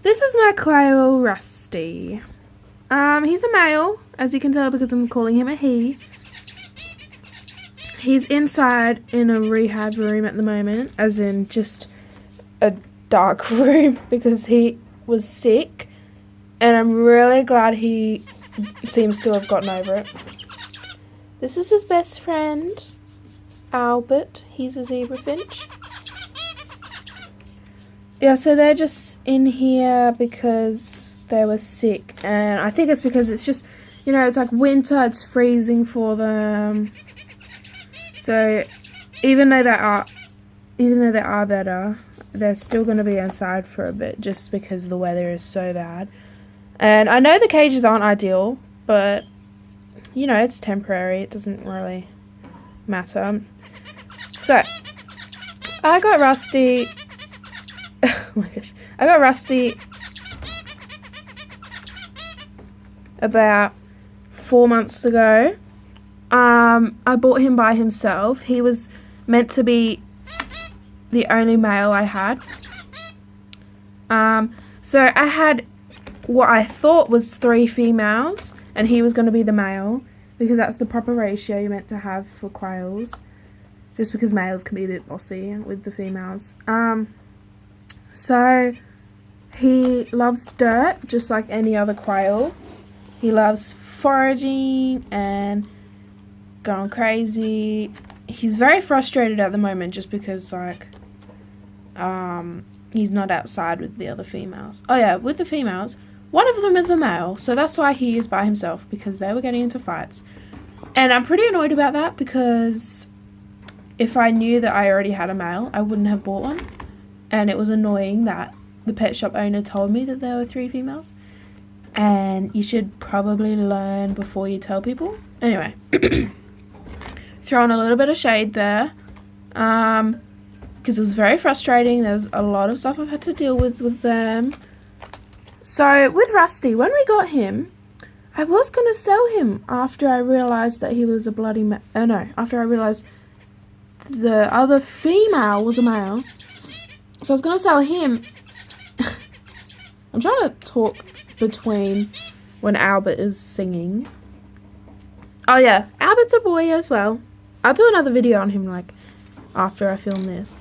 This is my quail, Rusty. He's a male, as you can tell because I'm calling him a he. He's inside in a rehab room at the moment, as in just a dark room because he was sick, and I'm really glad he seems to have gotten over it. This is his best friend, Albert. He's a zebra finch. Yeah, so they're just in here because they were sick, and I think it's because it's just, you know, it's like winter, it's freezing for them. So even though they are better, they're still going to be inside for a bit just because the weather is so bad. And I know the cages aren't ideal, but you know, it's temporary. It doesn't really matter. So I got Rusty. Oh my gosh. I got Rusty about 4 months ago. I bought him by himself. He was meant to be the only male I had. So I had what I thought was 3 females, and he was going to be the male because that's the proper ratio you're meant to have for quails. Just because males can be a bit bossy with the females. So he loves dirt just like any other quail. He loves foraging and going crazy. He's very frustrated at the moment just because like he's not outside with the other females. Oh yeah, with the females, one of them is a male, so that's why he is by himself, because they were getting into fights. And I'm pretty annoyed about that because if I knew that I already had a male, I wouldn't have bought one. And it was annoying that the pet shop owner told me that there were 3 females. And you should probably learn before you tell people. Anyway, throwing a little bit of shade there. Because it was very frustrating. There's a lot of stuff I've had to deal with them. So with Rusty, when we got him, I was going to sell him after I realised that he was a bloody after I realised the other female was a male. So I was going to sell him. I'm trying to talk between when Albert is singing. Oh yeah, Albert's a boy as well. I'll do another video on him like after I film this.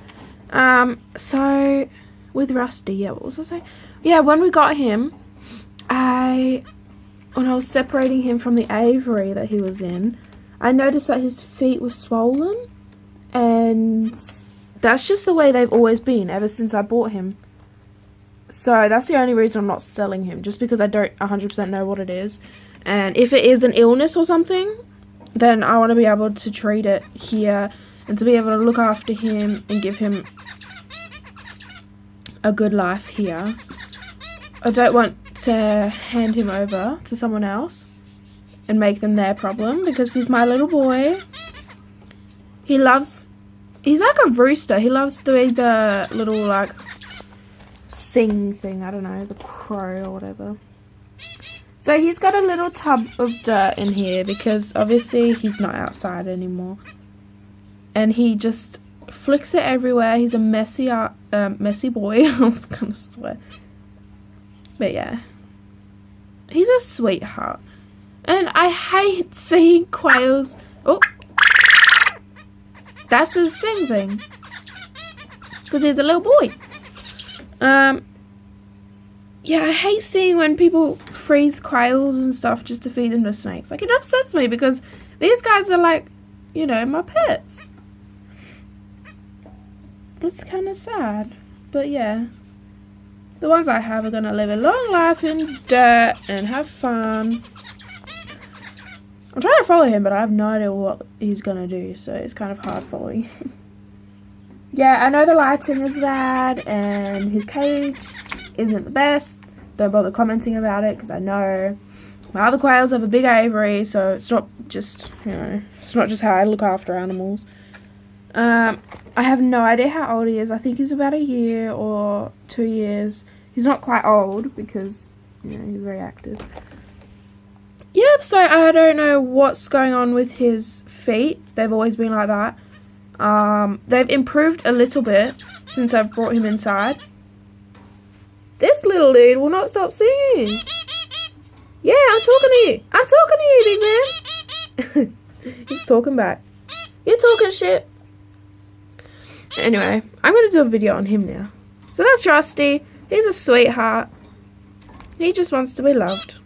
So with Rusty, yeah, what was I saying? Yeah, when we got him, when I was separating him from the aviary that he was in, I noticed that his feet were swollen, and that's just the way they've always been ever since I bought him. So that's the only reason I'm not selling him, just because I don't 100% know what it is. And if it is an illness or something, then I want to be able to treat it here and to be able to look after him and give him a good life here. I don't want to hand him over to someone else and make them their problem, because he's my little boy. He's like a rooster. He loves doing the little like sing thing. I don't know, the crow or whatever. So he's got a little tub of dirt in here because obviously he's not outside anymore. And he just flicks it everywhere. He's a messy boy. I was gonna swear. But yeah. He's a sweetheart. And I hate seeing quails. Oh! That's the same thing. Because he's a little boy. Yeah, I hate seeing when people freeze quails and stuff just to feed them to snakes. Like, it upsets me because these guys are like, you know, my pets. It's kind of sad. But yeah. The ones I have are going to live a long life in dirt and have fun. I'm trying to follow him, but I have no idea what he's going to do, so it's kind of hard following. Yeah, I know the lighting is bad, and his cage isn't the best. Don't bother commenting about it, because I know my other quails have a big aviary, so it's not just, you know, it's not just how I look after animals. I have no idea how old he is. I think he's about 1 year or 2 years. He's not quite old, because, you know, he's very active. Yep, so I don't know what's going on with his feet. They've always been like that. They've improved a little bit since I've brought him inside. This little dude will not stop singing. Yeah, I'm talking to you. I'm talking to you, big man. He's talking back. You're talking shit. Anyway, I'm going to do a video on him now. So that's Rusty. He's a sweetheart. He just wants to be loved.